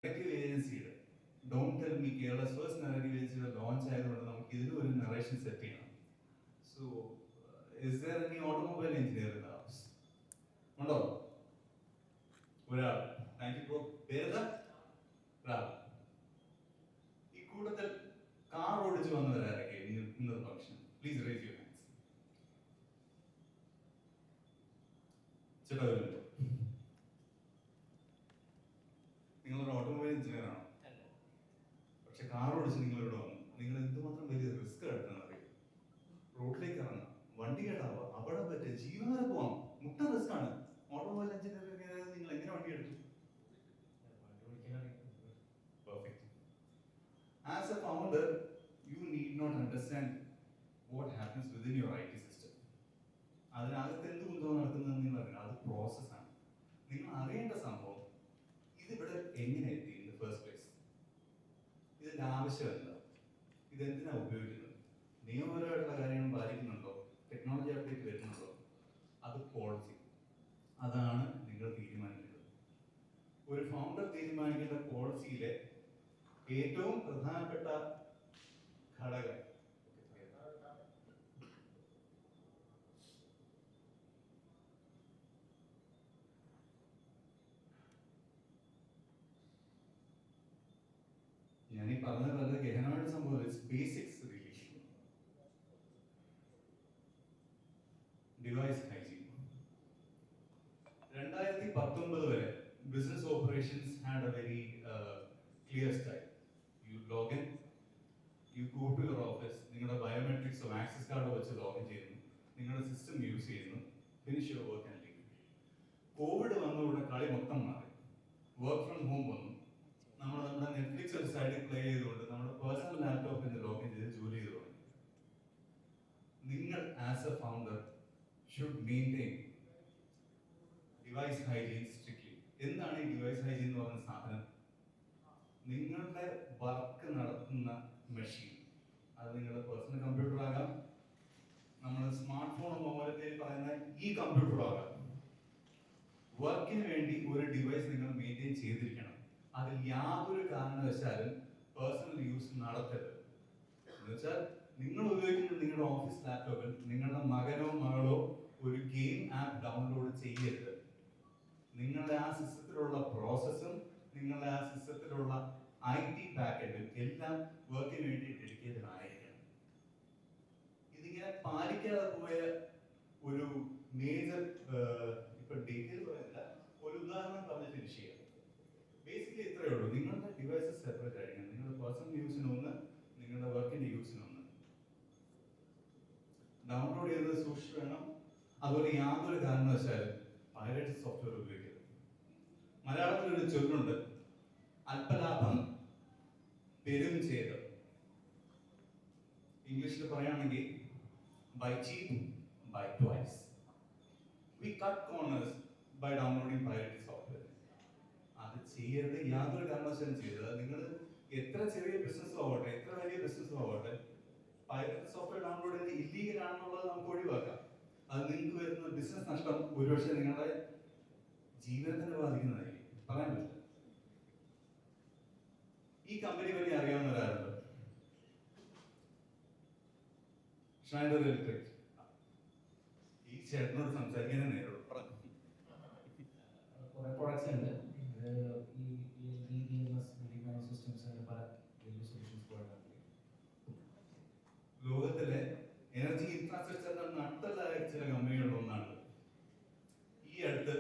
narrative agency. Don't tell me Kerala's first narrative agency launch ആയതുകൊണ്ട് നമുക്ക് ഇതിലും ഒരു narration set ചെയ്യണം. So, is there any automobile engineer in the house? ഉണ്ടോ? ഒരാൾ. Thank you bro. പേരെന്താ? രാം. ഈ കൂട്ടത്തിൽ കാർ ഓടിച്ചു വന്നവരാരൊക്കെ ഇന്നത്തെ function? Please raise your hands. ചേട്ടാ ഒരു മിനിറ്റ്. നിങ്ങളൊരു ഓട്ടോമൊബൈൽ എഞ്ചിനീയർ ആണോ? പക്ഷെ കാർ ഓടിച്ച് നിങ്ങളിവിടെ വന്നു. നിങ്ങൾ എന്തുമാത്രം വലിയ റിസ്ക് എടുക്കണം അറിയാം. റോഡിലേക്ക് ഇറങ്ങാം, വണ്ടി കേട്ടാവുക, അവിടെ പറ്റുക, ജീവൻ വരെ പോവാം. മുട്ട റിസ്ക് ആണ്. ഓട്ടോമൊബൈൽ എഞ്ചിനീയർ നിങ്ങൾ എങ്ങനെ വണ്ടി എടുത്തു? Perfect. As a founder, you need not understand what happens within your IT system. അതിനകത്ത് എന്തുകൊണ്ടോ നടക്കുന്നത് നിങ്ങൾ അറിയണം. അത് പ്രോസസ്സാണ്. നിങ്ങൾ അറിയേണ്ട സംഭവം ഇതിവിടെ എങ്ങനെ എത്തി ഇൻ ദ ഫസ്റ്റ് പ്ലേസ്, ഇതിന്റെ ആവശ്യമല്ല, ഇതെന്തിനാ ഉപയോഗിക്കുന്നത്, നിയമപരമായിട്ടുള്ള കാര്യങ്ങൾ പാലിക്കുന്നുണ്ടോ, ടെക്നോളജി അപ്ഡേറ്റ് വരുന്നുണ്ടോ, അത് പോളിസി. അതാണ് നിങ്ങൾ തീരുമാനിക്കുന്നത്. ഒരു ഫൗണ്ടർ തീരുമാനിക്കേണ്ട പോളിസിയിലെ ഏറ്റവും പ്രധാനപ്പെട്ട ഘടകം ഞാൻ ഈ പറഞ്ഞത് വളരെ ഗഹനമായിട്ട് സംഭവം. Basics release device hygiene. 2019 വരെ business operations had a very clear style. You login, you go to your office, നിങ്ങളുടെ ബയോമെട്രിക്സോ ആക്സസ് കാർഡോ വെച്ച് ലോഗിൻ ചെയ്യുന്നു, നിങ്ങളുടെ സിസ്റ്റം യൂസ് ചെയ്യുന്നു, finish your work and leave. Covid വന്നതോടെ കളി മൊത്തം മാറി. വർക്ക് ഫ്രം ഹോം വന്നു. നമ്മുടെ നെറ്റ്ഫ്ലിക്സ് ഒരു സൈഡിൽ പ്ലേ ചെയ്തുകൊണ്ട് നമ്മുടെ പേഴ്സണൽ ലാപ്ടോപ്പിൽ ലോഗിൻ ചെയ്ത് ജോലി ചെയ്തു തുടങ്ങി. നിങ്ങൾ as A founder should maintain device hygiene strictly. എന്താണ് ഈ ഡിവൈസ് ഹൈജീൻ എന്ന് പറയുന്ന സാധനം? നിങ്ങളുടെ വർക്ക് നടത്തുന്ന മെഷീൻ, അത് നിങ്ങളുടെ പേഴ്സണൽ കമ്പ്യൂട്ടർ ആകാം, നമ്മുടെ സ്മാർട്ട് ഫോൺ മൊബൈലിൽ പറയുന്ന ഈ കമ്പ്യൂട്ടർ ആകാം. വർക്കിന് വേണ്ടി ഒരു ഡിവൈസ് നിങ്ങൾ മെയിൻറ്റെയിൻ ചെയ്തിരിക്കണം. അതിൽ യാതൊരു കാരണവശാലും പേഴ്സണൽ യൂസ് നടത്തരുത്. എന്നുവെച്ചാൽ നിങ്ങൾ ഉപയോഗിക്കുന്ന നിങ്ങളുടെ ഓഫീസ് ലാപ്ടോപ്പിൽ നിങ്ങളുടെ മകനോ മകളോ ഒരു ഗെയിം ആപ്പ് ഡൗൺലോഡ് ചെയ്യരുത്. നിങ്ങളുടെ ആ സിസ്റ്റത്തിലുള്ള പ്രോസസ്സും നിങ്ങളുടെ ആ സിസ്റ്റത്തിലുള്ള IT പാക്കറ്റും എല്ലാം വർക്കിന് വേണ്ടി ഡെഡിക്കേറ്റഡ് ആയിരിക്കണം. ഇതിങ്ങനെ പാലിക്കാതെ പോയ ഒരു മേജർ, ഇപ്പൊ ഡീറ്റെയിൽ പറയുന്നില്ല, ഒരു ഉദാഹരണം പറഞ്ഞ് ഫിനിഷ് ചെയ്യാം. ബേസിക്കലി ഇത്രയേ ഉള്ളൂ. നിങ്ങളുടെ ഡിവൈസസ് സെപ്പറേറ്റ് ആയിരിക്കണം. നിങ്ങളുടെ പേഴ്സണൽ യൂസിനൊന്ന്, നിങ്ങളുടെ വർക്കിന്റെ യൂസിനൊന്ന്. ഡൗൺലോഡ് ചെയ്തത് സൂക്ഷിച്ചു വേണം. അതുപോലെ യാതൊരു കാരണവശാലും പൈറേറ്റ് സോഫ്റ്റ്വെയർ ഉപയോഗിക്കരുത്. മലയാളത്തിൽ ഒരു ചൊല്ലുണ്ട്, അല്പലാഭം പെരും ചെയ്ത്. ഇംഗ്ലീഷിൽ പറയുകയാണെങ്കിൽ buy cheap buy twice. We cut corners by downloading pirate software. അത് ചെയ്യരുത്, യാതൊരു കാരണവശാലും ചെയ്യരുത്. നിങ്ങൾ എത്ര ചെറിയ ബിസിനസ്സും ആവട്ടെ, എത്ര വലിയ ബിസിനസ്സും ആവട്ടെ, പൈറേറ്റ് സോഫ്റ്റ്വെയർ ഡൗൺലോഡ് ചെയ്ത് ഇല്ലീഗൽ ആണെന്നുള്ളത് നമുക്ക് ഒഴിവാക്കാം. അത് നിങ്ങൾക്ക് വരുന്ന ബിസിനസ് നഷ്ടം ഒരുപക്ഷെ നിങ്ങളുടെ ജീവിതത്തിനെ ബാധിക്കുന്നതായിരിക്കും. പറയാൻ പറ്റില്ല. ഈ കമ്പനി പറ്റി അറിയാവുന്നവരാരുണ്ട്? Schneider electric. ഈ ചേട്ടനോട് സംസാരിക്കാനേ നേരുള്ളൂ. കുറെ പ്രോഡക്ട്സ് ഉണ്ട്. ഈ BMS ബിൽഡിംഗ് മാനേജ്മെന്റ് സിസ്റ്റംസ് പല വലിയ സൊല്യൂഷൻസ് പ്രൊവൈഡ്. ലോകത്തിലെ എനർജി ഇൻഫ്രാസ്ട്രക്ചറിന്റെ നട്ടലായ ചില കമ്പനികളിലൊന്നാണ്. ഈ അടുത്ത്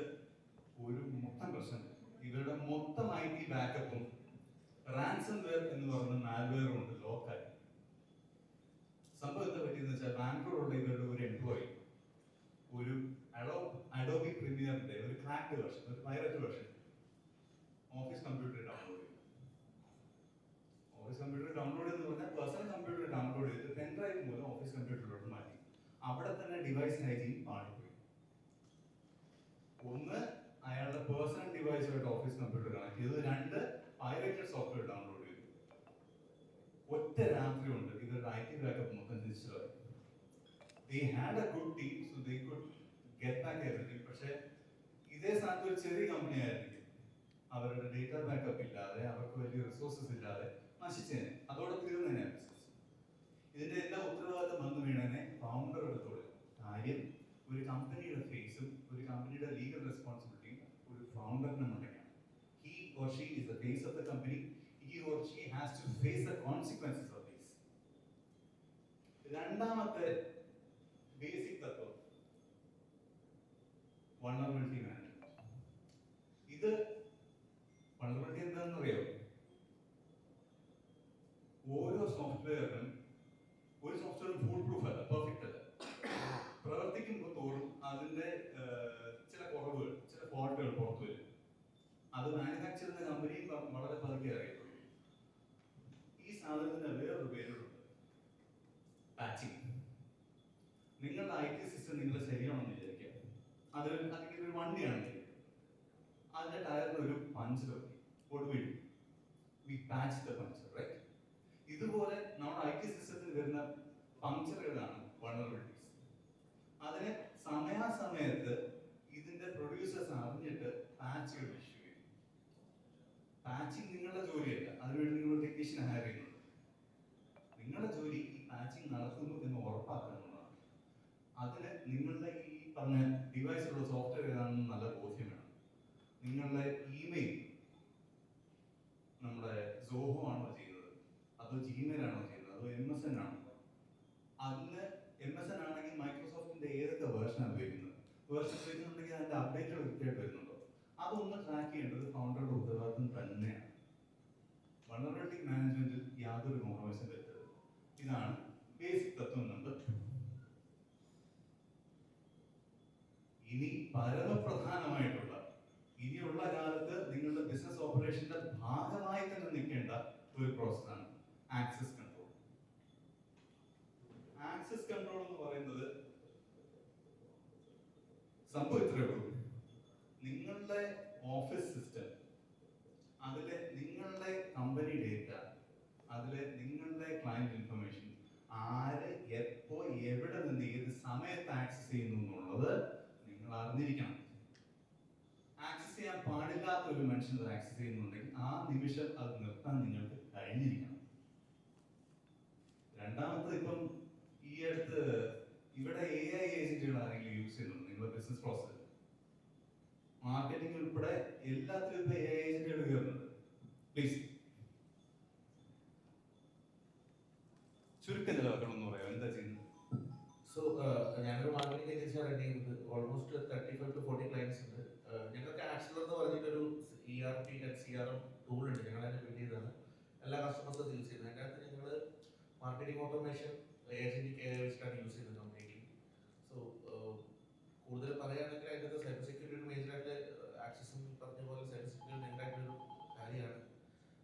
ഒരു മൊത്തം പ്രശ്നം, ഇവരുടെ മൊത്തം IT ബാക്കപ്പും റാൻസം വെയർ എന്ന് പറയുന്ന മാൽവെയറും ഉണ്ട് ലോക്കായി. സംഭവം എന്താ പറ്റിയെന്ന് വെച്ചാൽ, ബാംഗ്ലൂരുള്ള ഇവരുടെ ഒരു എംപ്ലോയി ഒരു അഡോബി പ്രീമിയറിന്റെ ഒരു ക്രാക്ഡ് വെർഷൻ, ഒരു പൈററ്റ് വെർഷൻ ഓഫീസ് കമ്പ്യൂട്ടറിൽ ഡൗൺലോഡ് ചെയ്തു. ഓഫീസ് കമ്പ്യൂട്ടർ ഡൗൺലോഡ് എന്ന് പറഞ്ഞാൽ പേഴ്സണൽ കമ്പ്യൂട്ടർ ഡൗൺലോഡ് ചെയ്ത് പെൻഡ്രൈവ് മൂലം ഓഫീസ് കമ്പ്യൂട്ടറിലോട്ട് മാറ്റി. അവിടെ തന്നെ ഡിവൈസ് ഹൈജീൻ പാടിപ്പോയി. ഒന്ന്, അയാളുടെ പേഴ്സണൽ ഡിവൈസുമായിട്ട് ഓഫീസ് കമ്പ്യൂട്ടർ കണക്ട് ചെയ്തു. രണ്ട്, പൈറേറ്റഡ് സോഫ്റ്റ്വെയർ ഡൗൺലോഡ് ചെയ്തു. ഒറ്റ രാത്രി കൊണ്ട് ഇവരുടെ IT ബാക്കപ്പ് മൊത്തം തിരിച്ചതായി. They had a good team, so they could get back everything. പക്ഷേ ഇതേ സ്ഥാനത്ത് ഒരു ചെറിയ കമ്പനി ആയിരിക്കും, അവരുടെ ഡേറ്റ ബാക്കപ്പ് ഇല്ലാതെ, അവർക്ക് വലിയ റിസോഴ്സസ് ഇല്ലാതെ നശിച്ചേനെ, അതോടെ തീർന്നേനെ ബിസിനസ്. ഇതിന്റെ എല്ലാ ഉത്തരവാദിത്തം വന്നു വീണേനെ ഫൗണ്ടർ എടുത്തോളൂ. കാര്യം ഒരു കമ്പനിയുടെ ഫേസും ഒരു കമ്പനിയുടെ ലീഗൽ റെസ്പോൺസിബിലിറ്റിയും ഒരു ഫൗണ്ടറിന് ഉണ്ടെങ്കിൽ he or she is the face of the company, he or she has to face the consequences of this. രണ്ടാമത്തെ ബേസിക് തത്വം വൾനറബിലിറ്റി മാനേജ്മെന്റ്. ഇത് വൾനറബിലിറ്റി എന്താണെന്ന് അറിയാമോ? ഓരോ സോഫ്റ്റ്വെയറിനും ഒരു സോഫ്റ്റ്വെയർ ഫുൾ പ്രൂഫ് അല്ല, പെർഫെക്റ്റ് അല്ല. പ്രവർത്തിക്കുമ്പോൾ തോറും അതിന്റെ ചില കുറവുകൾ, ചില ഫോൾട്ടുകൾ പുറത്തു വരും. അത് മാനുഫാക്ചർ ചെയ്യുന്ന കമ്പനിയും വളരെ പതുക്കെ അറിയത്തുള്ളൂ. ഈ സാധനത്തിന് വേറൊരു പേരുണ്ട്, പാച്ചിങ്. നിങ്ങളുടെ IT സിസ്റ്റം നിങ്ങളുടെ ശരിയാണെന്ന് വിചാരിക്കുക. അല്ലെങ്കിൽ ഒരു വണ്ടിയാണെന്ന് വിചാരിക്കുക. അതിന്റെ ടയറിന് ഒരു പഞ്ചർ പറ്റി, ഒടുവിൽ we patch the puncture, right? ഇതുപോലെ നമ്മുടെ IT സിസ്റ്റത്തിൽ വരുന്ന പങ്ക്ചറുകളാണ് വൾനറബിലിറ്റീസ്. അതിനെ സമയാസമയത്ത് ഇതിന്റെ പ്രൊഡ്യൂസേഴ്സ് അറിഞ്ഞിട്ട് പാച്ചുകൾ ഇഷ്യൂ ചെയ്യും. പാച്ചിങ് നിങ്ങളുടെ ജോലിയല്ല, അതിനുവേണ്ടി നിങ്ങൾ ടെക്നീഷ്യനെ ഹയർ ചെയ്യുന്നുണ്ട്. നിങ്ങളുടെ ജോലി ഈ പാച്ചിങ് നടത്തുന്നു എന്ന് ഉറപ്പാക്കുന്നതാണ്. അതിന് നിങ്ങളുടെ ഈ പറഞ്ഞ ഡിവൈസിലുള്ള സോഫ്റ്റ്വെയർ ഏതാണെന്ന് നല്ല ബോധ്യം വേണം. നിങ്ങളുടെ ഇമെയിൽ നമ്മുടെ സോഹോ ആണോ ചെയ്യുന്നത്, അതോ ജിമെയിൽ ആണോ ചെയ്യുന്നത്, അതോ MSN ആണോ? അതിന് MSN ആണെങ്കിൽ മൈക്രോസോഫ്റ്റിന്റെ ഏതൊക്കെ വേർഷനാണ് ഉപയോഗിക്കുന്നത്, വേർഷൻ ഉപയോഗിക്കുന്നുണ്ടെങ്കിൽ അതിന്റെ അപ്ഡേറ്റുകൾ കൃത്യമായിട്ട് വരുന്നുണ്ടോ? അതൊന്ന് ട്രാക്ക് ചെയ്യേണ്ടത് ഫൗണ്ടറുടെ ഉത്തരവാദിത്വം തന്നെയാണ്. വൾനറബിലിറ്റി മാനേജ്മെന്റിൽ യാതൊരു കോംപ്രമൈസും വരുത്തരുത്. ഇതാണ് ബേസിക് തത്വം നമ്പർ 2. ഇനി പരമപ്രധാനമായിട്ടുള്ള, ഇനിയുള്ള കാലത്ത് നിങ്ങളുടെ ബിസിനസ് ഓപ്പറേഷന്റെ ഭാഗമായി തന്നെ നിൽക്കേണ്ട ഒരു പ്രോസസ്സാണ് ആക്സസ് കൺട്രോൾ. ആക്സസ് കൺട്രോൾ എന്ന് പറയുന്നത് സംഭവം ഇത്രയേ ഉള്ളൂ. നിങ്ങളുടെ ഓഫീസ് സിസ്റ്റം, അതിലെ നിങ്ങളുടെ കമ്പനി ഡേറ്റ, അതിലെ നിങ്ങളുടെ ക്ലയന്റ് ഇൻഫർമേഷൻ ആര് എപ്പോ എവിടെ നിന്ന് ഏത് സമയത്ത് ആക്സസ് ചെയ്യുന്നു എന്നുള്ളത് നിങ്ങൾ അറിഞ്ഞിരിക്കണം. ആക്സസ് ചെയ്യാൻ പാടില്ലാത്ത ഒരു മനുഷ്യൻ അത് ആക്സസ് ചെയ്യുന്നുണ്ടെങ്കിൽ ആ നിമിഷം അത് നിർത്താൻ നിങ്ങൾക്ക് കഴിഞ്ഞിരിക്കണം. രണ്ടാമത്, ഇപ്പം ഈ അടുത്ത് ഇവിടെ AI ഏജന്റുകൾ ആരെങ്കിലും യൂസ് ചെയ്യുന്നുണ്ട് നിങ്ങളുടെ ബിസിനസ് പ്രോസസ്സിൽ? മാർക്കറ്റിംഗ് ഉൾപ്പെടെ എല്ലാത്തിലും ഇപ്പൊ AI ഏജന്റുകൾ കയറുന്നുണ്ട്. പ്ലീസ് ചുരുക്കം ചിലവാക്കണം എന്ന് പറയാം. എന്താ ചെയ്യുന്നത്? സോ ഞങ്ങളുടെ മാർക്കറ്റിംഗ് ഏജൻസിയാണ് റൺ ചെയ്യുന്നത്. ഓൾമോസ്റ്റ് 35 to 40 ക്ലയൻസ് ഉണ്ട്. ഞങ്ങൾക്ക് ആക്സലർ എന്ന് പറഞ്ഞിട്ടൊരു ERP ആൻഡ് CRM ടൂൾ ഉണ്ട്. ഞങ്ങൾ അതിനെ ബിൽഡ് ചെയ്തതാണ്. എല്ലാ കസ്റ്റമേഴ്സും യൂസ് ചെയ്യുന്നത്. അതിൻ്റെ അകത്ത് ഞങ്ങൾ മാർക്കറ്റിംഗ് ഓട്ടോമേഷൻ ഏജന്റിക് AI വെച്ചിട്ടാണ് യൂസ് ചെയ്യുന്നത് കംപ്ലീറ്റ്ലി. സോ കൂടുതൽ പറയുകയാണെങ്കിൽ അതിൻ്റെ സൈബർ സെക്യൂരിറ്റി മേജറായിട്ട് ആക്സസും പറഞ്ഞ പോലെ സൈബർ സെക്യൂരിറ്റി മെയിനായിട്ടൊരു കാര്യമാണ്.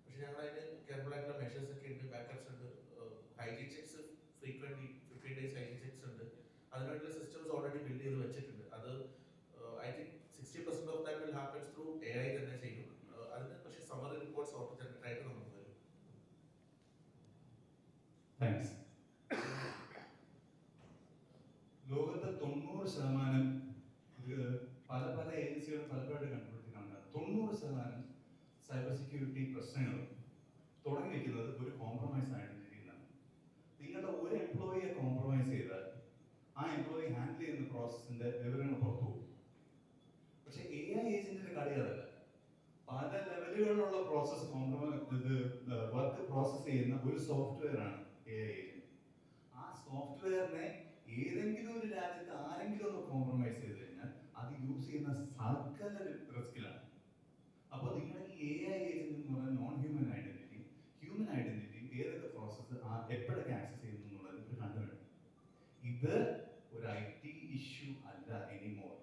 പക്ഷേ ഞങ്ങൾ അതിന് കെയർഫുൾ ആയിട്ടുള്ള മെഷേഴ്സ് ഒക്കെ ഉണ്ട്, ബാക്കപ്സ് ഉണ്ട്, hygiene checks frequently 15 days hygiene checks ഉണ്ട്. അതിനായിട്ടുള്ള സിസ്റ്റംസ് ഓൾറെഡി ബിൽഡ് ചെയ്ത് വെച്ചിട്ടുണ്ട്. അത് I think 60% of that will happens through AI തന്നെ ചെയ്യും. അതിന് പക്ഷേ സമ്മറി റിപ്പോർട്ട്സ് ഓട്ടോ ജനറേറ്റ് ആയിട്ട് നമുക്ക് വരും. താങ്ക്സ്. ലോകത്തെ 90% പല പല ഏജൻസികളും പലപ്പോഴായിട്ട് കണ്ടുപിടിച്ചിട്ടുണ്ട്. 90% സൈബർ സെക്യൂരിറ്റി പ്രശ്നങ്ങളും തുടങ്ങി വെക്കുന്നത് ഒരു കോംപ്രമൈസ് ഐഡന്റിറ്റി എന്നാണ്. നിങ്ങളുടെ ഒരു എംപ്ലോയിയെ കോംപ്രമൈസ് ചെയ്താൽ ആ എംപ്ലോയി ഹാൻഡിൽ ചെയ്യുന്ന പ്രോസസ്സിന്റെ വിവരങ്ങൾ പുറത്തു പോകും. പക്ഷെ AI ഏജന്റിന്റെ കളി അതല്ല. പല ലെവലുകളിലുള്ള പ്രോസസ് വർക്ക് പ്രോസസ് ചെയ്യുന്ന ഒരു സോഫ്റ്റ്വെയർ ആണ് AI ഏജന്റ്. ആ സോഫ്റ്റ്വെയറിനെ ഏതെങ്കിലും ഒരു രാജ്യത്ത് ആരെങ്കിലും ഒന്ന് കോംപ്രമൈസ് ചെയ്ത് കഴിഞ്ഞാൽ അത് യൂസ് ചെയ്യുന്ന സകല റിസ്കിലാണ്. അപ്പോൾ നിങ്ങൾ ഈ AI ഏജന്റ് എന്ന് പറഞ്ഞാൽ non human identity, human identity ഏതൊക്കെ പ്രോസസ്സ് എപ്പോഴൊക്കെ ആക്സസ് ചെയ്യുന്നു എന്നുള്ളത് നിങ്ങൾ കണ്ടുവേണം. ഇത് ഒരു IT ഇഷ്യൂ അല്ല എനിമോർ.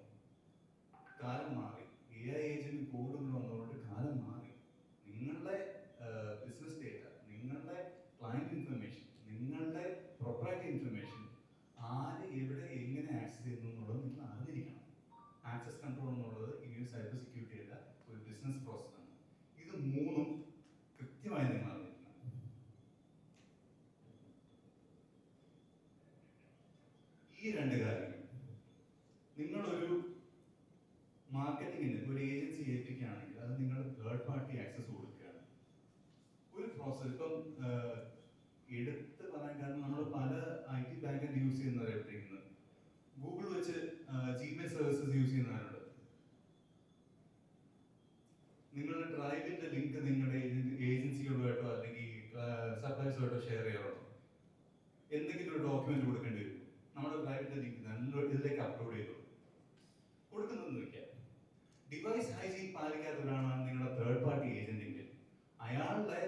കാലം മാറി. AI ഏജന്റ് കോഡുകൾ വന്നതുകൊണ്ട് കാലം മാറി. നിങ്ങളുടെ ബിസിനസ് ഡേറ്റ, നിങ്ങളുടെ ക്ലയന്റ് ഇൻഫർമേഷൻ, നിങ്ങളുടെ പ്രൊപ്പറേറ്ററി ഇൻഫർമേഷൻ ആര് എവിടെ എങ്ങനെ ആക്സസ് ചെയ്യുന്നു എന്നുള്ളത് നിങ്ങൾ അറിഞ്ഞിരിക്കണം. ആക്സസ് കൺട്രോൾ എന്നുള്ളത് ഇനി ഒരു സൈബർ സെക്യൂരിറ്റി അല്ല, ഒരു ബിസിനസ് പ്രോസസ്സാണ്. ഇത് മൂന്നും കൃത്യമായി നിങ്ങൾ അറിഞ്ഞിരിക്കണം. ഈ രണ്ട് കാര്യങ്ങൾ നിങ്ങളൊരു പ്രോസസ് ഇപ്പം എടുത്ത് പറയാൻ കാരണം നമ്മൾ പല IT ബാങ്ക് യൂസ് ചെയ്യുന്നവരെടുത്തിരിക്കുന്നത് ഗൂഗിൾ വെച്ച് ജിമെയിൽ സർവീസസ് യൂസ് ചെയ്യുന്നവരുണ്ട്. നിങ്ങളുടെ ഡ്രൈവിന്റെ ലിങ്ക് നിങ്ങളുടെ ഏജൻസികളുമായിട്ടോ അല്ലെങ്കിൽ സപ്ലൈസുമായിട്ടോ ഷെയർ ചെയ്യാറുണ്ടോ? എന്തെങ്കിലും ഒരു ഡോക്യുമെന്റ് കൊടുക്കേണ്ടി വരും, നമ്മുടെ ഡ്രൈവിന്റെ ലിങ്ക് ഇതിലേക്ക് അപ്ലോഡ് ചെയ്തോ കൊടുക്കുന്നതെന്ന് വെക്കാം. ഡിവൈസ് ഹൈജീൻ പാലിക്കാത്ത ഒരാളാണ് നിങ്ങളുടെ തേർഡ് പാർട്ടി ഏജന്റെങ്കിൽ അയാളുടെ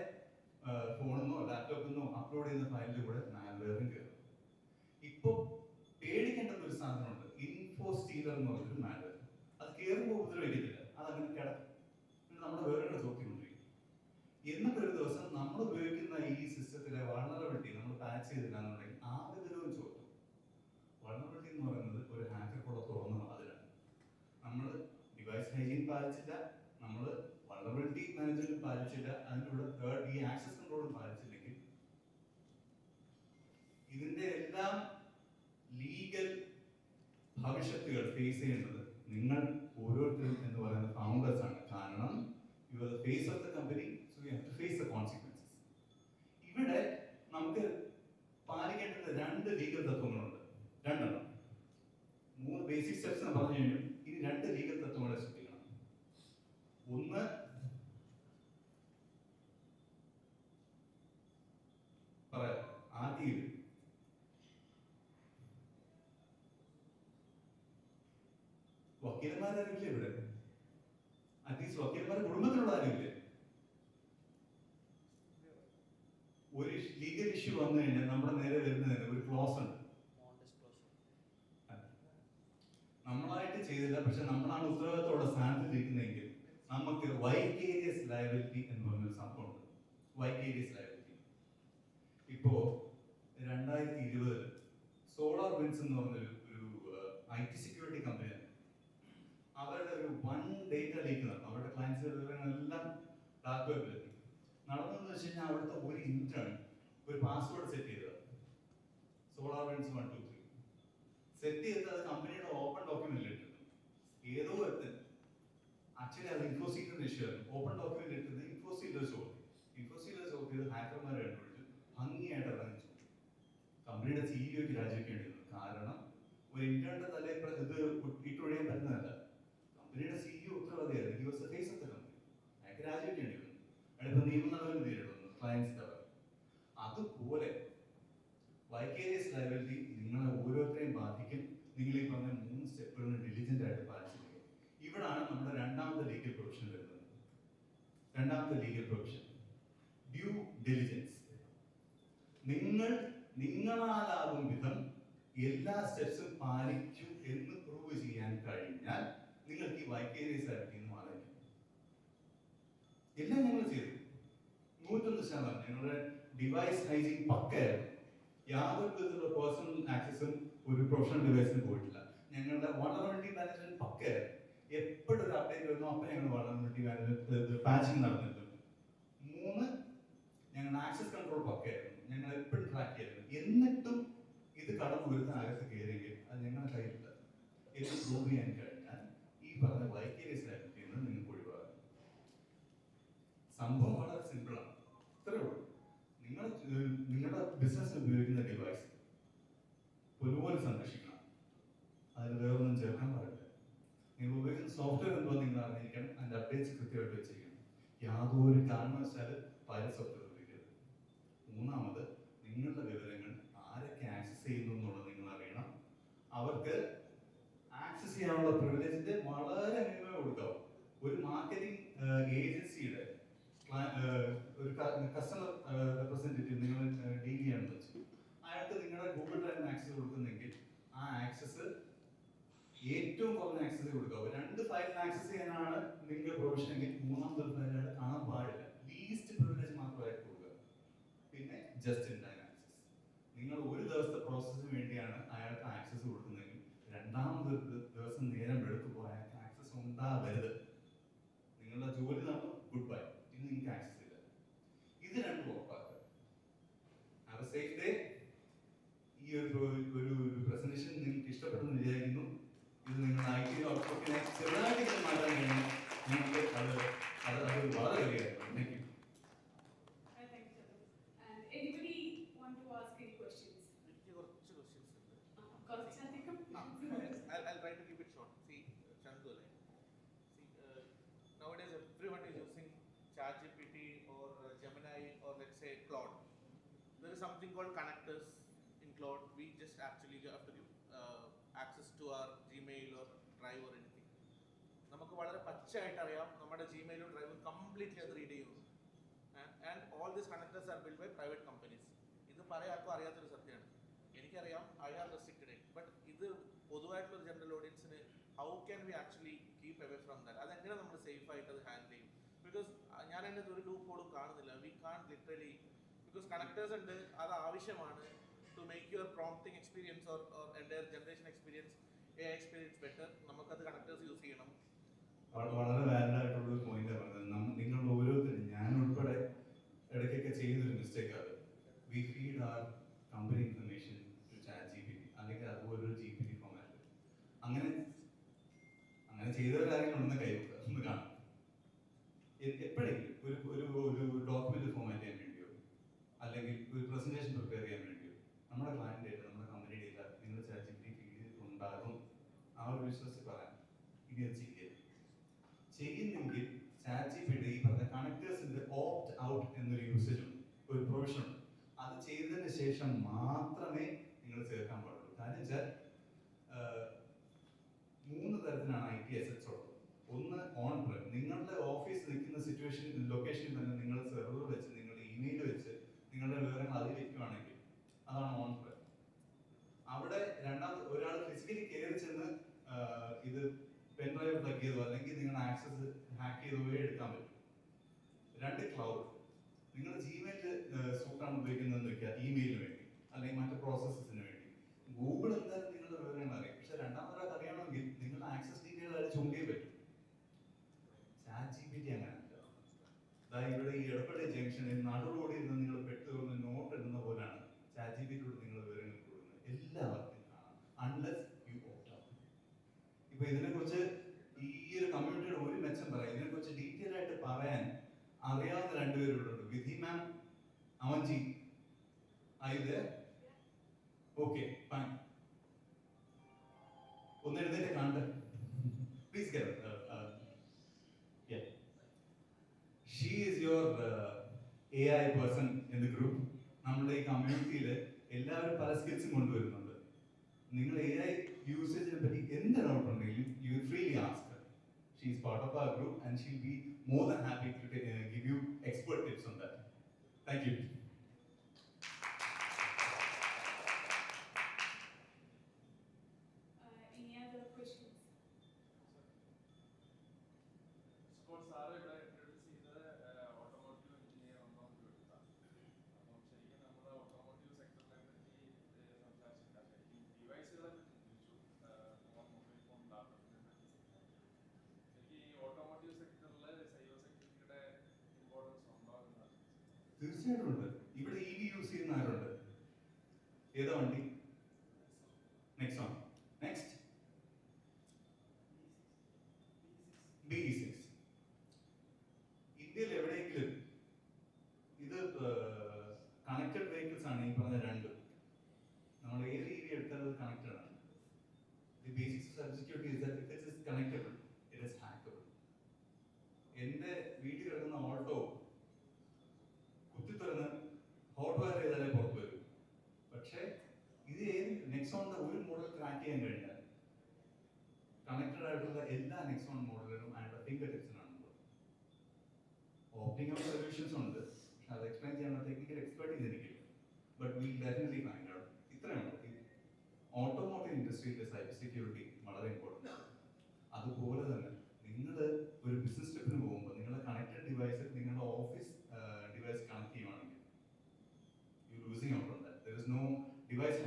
ഫോണിന്നോ ലാപ്ടോപ്പിൽ നിന്നോ അപ്ലോഡ് ചെയ്യുന്ന ഫയലിൽ കൂടെ മാൽവെയറും കയറും. ഇപ്പോൾ പേടിക്കേണ്ടുന്ന ഒരു സാധനമുണ്ട്, ഇൻഫോ സ്റ്റീലർ എന്ന് പറഞ്ഞൊരു മാൽവെയർ. അത് കയറുമ്പോൾ ഉപദ്രവിക്കത്തില്ല, അതങ്ങനെ കിടക്കും, നമ്മുടെ വേറെ ചോദ്യമുണ്ടിരിക്കും. എന്നിട്ട് ഒരു ദിവസം നമ്മൾ ഉപയോഗിക്കുന്ന ഈ സിസ്റ്റത്തിലെ വളണറബിലിറ്റി നമ്മൾ പാച്ച് ചെയ്തില്ല എന്നുണ്ടെങ്കിൽ ആ വിവരവും ചോദിക്കും. വളണറബിലിറ്റി എന്ന് പറയുന്നത് ഒരു ഹാക്കർ കൂടെ തുറന്ന അതിലാണ്. നമ്മൾ ഡിവൈസ് ഹൈജീൻ പാലിച്ചില്ല, നമ്മൾ വളണറബിലിറ്റി മാനേജ്മെന്റ് പാലിച്ചില്ല, അതിനുള്ള തേർഡ് ഈ ആക്സസ് കൺട്രോളും പാലിച്ചില്ലെങ്കിൽ ഇതിന്റെ എല്ലാം ലീഗൽ ഭവിഷ്യത്തുകൾ ഫേസ് ചെയ്യേണ്ടത് നിങ്ങൾ ഓരോരുത്തരും എന്ന് പറയുന്ന ഫൗണ്ടേഴ്സ് ആണ്. കാരണം you are the face of the company, so you have to face the consequences. ഇവിടെ നമുക്ക് പാലിക്കേണ്ട 2 ലീഗൽ തത്വങ്ങളുണ്ട്, 2 3 ബേസിക് സ്റ്റെപ്സ് എന്ന് പറഞ്ഞു കഴിഞ്ഞാൽ ഇനി 2 ലീഗൽ തത്വങ്ങളെ ശ്രദ്ധിക്കണം. ഒന്ന്, പറയാം ആദ്യം വക്കീലന്മാരാരില്ലേ ഇവിടെ? അറ്റ്ലീസ്റ്റ് വക്കീലന്മാരുടെ കുടുംബത്തിലുള്ള ആരുമില്ലേ? ഒരു ലീഗൽ ഇഷ്യൂ വന്നു കഴിഞ്ഞാൽ നമ്മുടെ നേരെ വരുന്നതിന് ഒരു ക്ലോസ് ഉണ്ട്. നമ്മളായിട്ട് ചെയ്തില്ല, പക്ഷെ നമ്മളാണ് ഉത്തരവാദിത്തത്തോടെ സ്ഥാനത്തിൽ ഇരിക്കുന്നതെങ്കിൽ നമുക്ക് വൈക്കേരിയസ് ലയബിലിറ്റി എന്ന് പറഞ്ഞൊരു സംഭവമുണ്ട്. വൈക്കേരിയസ് ലയബിലിറ്റി ഇപ്പോ 2020 സോളാർ വിൻസ് എന്ന് പറഞ്ഞൊരു IT സെക്യൂരിറ്റി കമ്പനിയാണ്. അവരുടെ ഒരു 1 ഡേറ്റ ലീക്ക് നടന്നു. അവരുടെ ക്ലയൻസ് വിവരങ്ങളെല്ലാം ഡാർക്ക് വെബിലെത്തി. നടന്നതെന്ന് വെച്ച് കഴിഞ്ഞാൽ അവിടുത്തെ ഒരു ഇന്റേൺ ഒരു പാസ്വേഡ് സെറ്റ് ചെയ്തത് സോളാർ വിൻസ് 1 2 3 സെറ്റ് ചെയ്ത് അത് കമ്പനിയുടെ ഓപ്പൺ ഡോക്യുമെന്റിൽ ഇട്ടിരുന്നു. ഏതോ ഒരുത്തൻ ആക്ച്വലി അത് ഇൻഫോസീലിന്റെ ഇഷ്യൂ ആയിരുന്നു. ഓപ്പൺ ഡോക്യുമെന്റ് ഇട്ടത് ഇൻഫോസീലർ ചോദ്യം ചെയ്ത് ഹാക്കർമാരെ കണ്ടുപിടിച്ചു ഭംഗിയായിട്ട് ഇറങ്ങിച്ചു. കമ്പനിയുടെ സിഇഒക്ക് രാജിവെക്കേണ്ടി വന്നു. കാരണം ഒരു ഇന്റേണിന്റെ തലേ ഇത് ഇട്ടൊഴിയാൻ പറ്റുന്നതല്ല. കമ്പനിയുടെ സിഇഒ ഉത്തരവാദിയായിരുന്നു. He was the face of the company. അയാൾക്ക് രാജിവെക്കേണ്ടി വന്നു. അയാളിപ്പോ നിയമ നടപടി നേരിടുന്നു ക്ലയൻസിന്റെ അവർ. അതുപോലെ വൈക്കേരിയസ് ലയബിലിറ്റി നിങ്ങളെ ഓരോരുത്തരെയും ബാധിക്കും. നിങ്ങൾ ഈ പറഞ്ഞ 3 സ്റ്റെപ്പുകളും ഡിലിജന്റ് ആയിട്ട് പാലിച്ചിരിക്കും. ഇവിടാണ് നമ്മുടെ രണ്ടാമത്തെ ലീഗൽ പ്രൊവിഷൻ വരുന്നത്. രണ്ടാമത്തെ ലീഗൽ പ്രൊവിഷൻ ഡ്യൂ ഡിലിജൻസ്. നിങ്ങളാലാകും വിധം എല്ലാ സ്റ്റെപ്സും പാലിച്ചു എന്ന് പ്രൂവ് ചെയ്യാൻ കഴിഞ്ഞാൽ നിങ്ങൾക്ക് ഈ വൈക്കേരിയസ് ലയബിലിറ്റി നിന്ന് മാറാം. എല്ലാം നിങ്ങൾ ചെയ്തു. 101% നിങ്ങളുടെ ഡിവൈസ് ഹൈജീൻ പക്കയായിരുന്നു. യാതൊരു വിധത്തിലുള്ള പേഴ്സണൽ ആക്സസും ഒരു പ്രൊഫഷണൽ ഡിവൈസിന് പോയിട്ടില്ല. ഞങ്ങളുടെ വളണറബിലിറ്റി മാനേജ്മെന്റ് പക്കയായിരുന്നു. എപ്പോഴും ഒരു അപ്ഡേറ്റ് വരുന്നു അപ്പോൾ ഞങ്ങൾ വളണറബിലിറ്റി മാനേജ്മെന്റ് പാച്ചിങ് നടന്നിട്ടുണ്ട്. 3, ഞങ്ങളുടെ ആക്സസ് കൺട്രോൾ പക്കയായിരുന്നു. ഞങ്ങൾ എപ്പോഴും ട്രാക്ക് ചെയ്യായിരുന്നു. എന്നിട്ടും ഇത് കടന്നു വരുന്ന അകത്ത് കയറിയെങ്കിൽ അത് ഞങ്ങളുടെ കയ്യിലില്ല എന്ന് പ്രൂവ് ചെയ്യാൻ കഴിഞ്ഞാൽ ഈ പറഞ്ഞ വൈക്കേരിയസ് ലയബിലിറ്റിയിൽ നിന്ന് നിങ്ങൾക്ക് ഒഴിവാകും. സംഭവം വളരെ സിമ്പിളാണ്. ഇത്രയേ ഉള്ളൂ. നിങ്ങളുടെ ബിസിനസ് ഉപയോഗിക്കുന്ന ഡിവൈസ് ഒരുപോലെ സംരക്ഷിക്കണം. അതിൽ വേറൊന്നും ചേർക്കാൻ പാടില്ല. നിങ്ങൾ ഉപയോഗിക്കുന്ന സോഫ്റ്റ്വെയർ എന്തോ നിങ്ങൾ അറിഞ്ഞിരിക്കണം. അതിന്റെ അപ്ഡേറ്റ്സ് കൃത്യമായിട്ട് വെച്ചിരിക്കണം. യാതൊരു കാരണവശാലും പൈററ്റ് സോഫ്റ്റ്വെയർ ഉപയോഗിക്കരുത്. 3, നിങ്ങളുടെ വിവരങ്ങൾ ആരൊക്കെ ആക്സസ് ചെയ്യുന്നു എന്നുള്ളത് നിങ്ങൾ അറിയണം. അവർക്ക് ആക്സസ് ചെയ്യാനുള്ള പ്രിവിലേജിന്റെ വളരെ മിനിമം കൊടുക്കാവും. ഒരു മാർക്കറ്റിംഗ് ഏജൻസിയുടെ ഒരു കസ്റ്റമർ റെപ്രസെന്റേറ്റീവ് നിങ്ങൾ ഡീൽ ചെയ്യാണെന്ന് വെച്ചു, അയാൾക്ക് നിങ്ങളുടെ ഗൂഗിൾ ഡ്രൈവിന് ആക്സസ് കൊടുക്കുന്നെങ്കിൽ ആ ആക്സസ് ഏറ്റവും കുറഞ്ഞ ആക്സസ് കൊടുക്കാവും. 2 ഫയലിന് ആക്സസ് ചെയ്യാനാണ് നിങ്ങൾ പ്രൊവിഷനെങ്കിൽ 3ാമത്തെ ഫയൽ അയാൾ കാണാൻ പാടില്ല. ലീസ്റ്റ് പ്രിവിലേജ് മാത്രമായിട്ട് കൊടുക്കുക. പിന്നെ ജസ്റ്റ് ഇൻ ടൈം ആക്സസ്. നിങ്ങൾ ഒരു ദിവസത്തെ പ്രോസസ്സിന് വേണ്ടിയാണ് അയാൾക്ക് ആക്സസ് കൊടുക്കുന്നതെങ്കിൽ 2ാമത്തെ ദിവസം നേരം വെളുത്തു പോയ അയാൾക്ക് ആക്സസ് ഉണ്ടാവരുത്. നിങ്ങളുടെ ജോലി നടന്നു, ഗുഡ് ബൈ, ഇനി നിങ്ങൾക്ക് ആക്സസ് ഇല്ല. ഇത് 2 ഉറപ്പാക്കുക. Have A safe day. ഈ ഒരു പ്രസന്റേഷൻ നിങ്ങൾക്ക് ഇഷ്ടപ്പെട്ടെന്ന് വിചാരിക്കുന്നു. ഇത് നിങ്ങൾ IT ഔട്ട്പുട്ടിനെ ചെറുതായിട്ട് മാറ്റാൻ കഴിഞ്ഞാൽ നിങ്ങൾക്ക് അത് വളരെ വലിയ കാര്യമാണ്. Thank you. called connectors in cloud. We just actually have to give access to our Gmail or Drive or anything. നമുക്ക് വളരെ പച്ചയായിട്ട് അറിയാം നമ്മുടെ ജിമെയിലും ഡ്രൈവും കംപ്ലീറ്റ്ലി അത് റീഡ് ചെയ്യുന്നു. And all these connectors are build by private companies. ഇത് പറയാർക്കും അറിയാത്തൊരു സത്യമാണ്. എനിക്കറിയാം, I have restricted it. But ഇത് പൊതുവായിട്ടുള്ള ജനറൽ ഓഡിയൻസിന് how can we actually keep away from that? അതെങ്ങനെ നമ്മൾ സേഫ് ആയിട്ട് അത് ഹാൻഡിൽ ചെയ്യും? ബിക്കോസ് ഞാൻ എൻ്റെ ഒരു ലൂപ്പ് കോഡും കാണുന്നില്ല. We can literally, because connectors ഉണ്ട്, അത് ആവശ്യമാണ് to make your prompting experience or എൻ്റെ generation experience, AI experience better. നമുക്കത് കണക്ടേഴ്സ് യൂസ് ചെയ്യണം. വളരെ വാലിഡ് ആയിട്ടുള്ള പോയിന്റ് പറഞ്ഞത്. നിങ്ങൾ ഓരോരുത്തരും, ഞാൻ ഉൾപ്പെടെ ഇടയ്ക്കൊക്കെ ചെയ്യുന്നൊരു മിസ്റ്റേക്ക് അത്, we feed our company information to ChatGPT അല്ലെങ്കിൽ അതുപോലൊരു GPT ഫോമാറ്റ്. അങ്ങനെ ചെയ്തവരാരെങ്കിലും ഉണ്ടെന്ന് കൈവക്കുക ഒന്ന് കാണാം. എപ്പോഴെങ്കിലും ഒരു ഡോക്യുമെന്റ് ഫോമാറ്റ് ചെയ്യാൻ വേണ്ടിയോ അല്ലെങ്കിൽ ഒരു പ്രസന്റേഷൻ പ്രിപ്പയർ ചെയ്യാൻ വേണ്ടിയോ നമ്മുടെ ക്ലയന്റ് ഡേറ്റ, നമ്മുടെ കമ്പനി ഡേറ്റ നിങ്ങൾ ChatGPT ഫീഡ് ചെയ്തിട്ടുണ്ടാകും. ആ ഒരു വിശ്വസിച്ച് പറയാം. ഇനി അത് ചെയ്യുന്നെങ്കിൽ ChatGPT ഈ പറഞ്ഞ കണക്ടേഴ്സിന്റെ ഓപ്റ്റ് ഔട്ട് എന്നൊരു യൂസേജ് ഉണ്ട്, ഒരു പ്രൊവിഷൻ ഉണ്ട്. അത് ചെയ്തതിന് ശേഷം മാത്രമേ നിങ്ങൾ ചേർക്കാൻ പാടുള്ളൂ. കാരണം വെച്ചാൽ 3 തരത്തിലാണ് IT അസറ്റ്സ് ഉള്ളത്. ഒന്ന് ഓൺ പ്രെം, നിങ്ങളുടെ ഓഫീസ് നിൽക്കുന്ന ലൊക്കേഷനിൽ തന്നെ നിങ്ങൾ സെർവർ വെച്ച്, നിങ്ങളുടെ ഇമെയിൽ വെച്ച് നിങ്ങളുടെ വിവരങ്ങൾ അതിൽ വെക്കുകയാണെങ്കിൽ അതാണ് ഓൺ പ്രെം. അവിടെ ഒരാൾ ഫിസിക്കലി കയറി ചെന്ന് ഇത് പെൻ ഡ്രൈവ് പ്ലഗ് ചെയ്തോ അല്ലെങ്കിൽ നിങ്ങളുടെ ആക്സസ് ഹാക്ക് ചെയ്തോ എടുക്കാൻ പറ്റും. 2 ക്ലൗഡ്, നിങ്ങൾ ജിമെയിൽ സൂട്ടാണ് ഉപയോഗിക്കുന്നതെന്ന് വെക്കുക, ഇമെയിലിന് വേണ്ടി അല്ലെങ്കിൽ മറ്റു പ്രോസസ്സസിന് വേണ്ടി. ഗൂഗിൾ എന്തായാലും നിങ്ങളുടെ വിവരങ്ങൾ അറിയാം. പക്ഷെ രണ്ടാമതൊരാൾക്ക് അറിയണമെങ്കിൽ നിങ്ങളുടെ ആക്സസ് ഡീറ്റെയിൽ അത് ചുണ്ടിയേ പറ്റും. ChatGPT അങ്ങനെയല്ല. ഇവിടെ ഈ എടപ്പള്ളി ജംഗ്ഷനിൽ നടുറോഡിൽ ഇരുന്ന് നിങ്ങൾ പെട്ടെന്ന് നോട്ട് ഇടുന്ന പോലാണ് ChatGPTയോട് നിങ്ങൾ വിവരങ്ങൾ കൊടുക്കുന്നത്. എല്ലാവർക്കും കാണാം, അൺലെസ് യു ഓപ്റ്റ് ഔട്ട്. ഇപ്പൊ ഇതിനെക്കുറിച്ച് ഈ ഒരു കമ്മ്യൂണിറ്റിയുടെ ഒരു മെച്ചം പറയാം. ഇതിനെക്കുറിച്ച് ഡീറ്റെയിൽ ആയിട്ട് പറയാൻ അറിയാവുന്ന 2 പേരുണ്ട്. വിധി മാം, അമൻജി, ഓക്കെ ഫൈൻ. ഒന്ന് എഴുന്നേറ്റ് കാണട്ടെ please. She is your AI person in the group. നമ്മുടെ ഈ കമ്മ്യൂണിറ്റിയിൽ എല്ലാവരും പല സ്കിൽസും കൊണ്ടുവരുന്നുണ്ട്. നിങ്ങൾ AI യൂസേജിനെ പറ്റി എന്ത് ഡൗട്ട് ഉണ്ടെങ്കിലും you freely ask. She is part of our group and she will be more than happy to give you expert tips on that. Thank you. Any other questions? ഇപ്പോൾ സാറ് ഇവിടെ introduce ചെയ്തത് automotive engineer ഒന്നാം ചോദിച്ചതാണ്. അപ്പം ശരിക്കും നമ്മൾ automotive സെക്ടറിനെ പറ്റി സംസാരിച്ചില്ല. ശരിക്കും ഡിവൈസുകളെ പറ്റി ചിന്തിച്ചു, മൊബൈൽ ഫോൺ, ലാപ്ടോപ്പിനെ പറ്റി. ശരിക്കും ഈ ഓട്ടോമോട്ടീവ് സെക്ടറിൽ സൈബർ സെക്യൂരിറ്റിയുടെ ഇമ്പോർട്ടൻസ് ഉണ്ടോ എന്നാണ്. തീർച്ചയായിട്ടും ഉണ്ട്. ഇവിടെ EV യൂസ് ചെയ്യുന്ന ആരുണ്ട്? ഏതാ വണ്ടി? നെക്സോൺ. Next BE6. ഇന്ത്യയിൽ എവിടെയെങ്കിലും ഇത് കണക്റ്റഡ് വെഹിക്കിൾസ് ആണ്. ഈ പറഞ്ഞ 2 നമ്മൾ ഏത് EV എടുത്താലും കണക്റ്റഡ് ആണ്. The basics of cybersecurity is that if it is connectable, it is hackable. എന്റെ വീട്ടിൽ കിടക്കുന്ന ഓൾട്ടോ കുത്തി തുറന്ന് ഹോട്ട് വയർ ചെയ്താലേ പുറത്തു വരും. പക്ഷേ ഇത് നെക്സോണിന്റെ ഒരു മോഡൽ ക്രാക്ക് ചെയ്യാൻ കഴിഞ്ഞാൽ കണക്റ്റഡ് ആയിട്ടുള്ള എല്ലാ നെക്സോൺ മോഡലുകളും അതിന്റെ ഫിംഗർ ടിപ്സിനാണുള്ളത്. ഓപ്റ്റിംഗ് ഔട്ട് സൊല്യൂഷൻസ് ഉണ്ട്, പക്ഷെ അത് എക്സ്പ്ലെയിൻ ചെയ്യാനുള്ള ടെക്നിക്കൽ എക്സ്പെർട്ടീസ് എനിക്കില്ല. But will definitely find out. ഇത്രയുണ്ട്. ഓട്ടോമോട്ടീവ് ഇൻഡസ്ട്രിയിലെ സൈബർ സെക്യൂരിറ്റി വളരെ ഇമ്പോർട്ടൻ്റ് ആണ്. അതുപോലെ തന്നെ നിങ്ങൾ ഒരു ബിസിനസ് ട്രിപ്പിന് പോകുമ്പോൾ നിങ്ങളുടെ കണക്റ്റഡ് ഡിവൈസ് നിങ്ങളുടെ ഓഫീസ് ഡിവൈസ് കണക്ട് ചെയ്യുവാണെങ്കിൽ you losing out on that. There is no device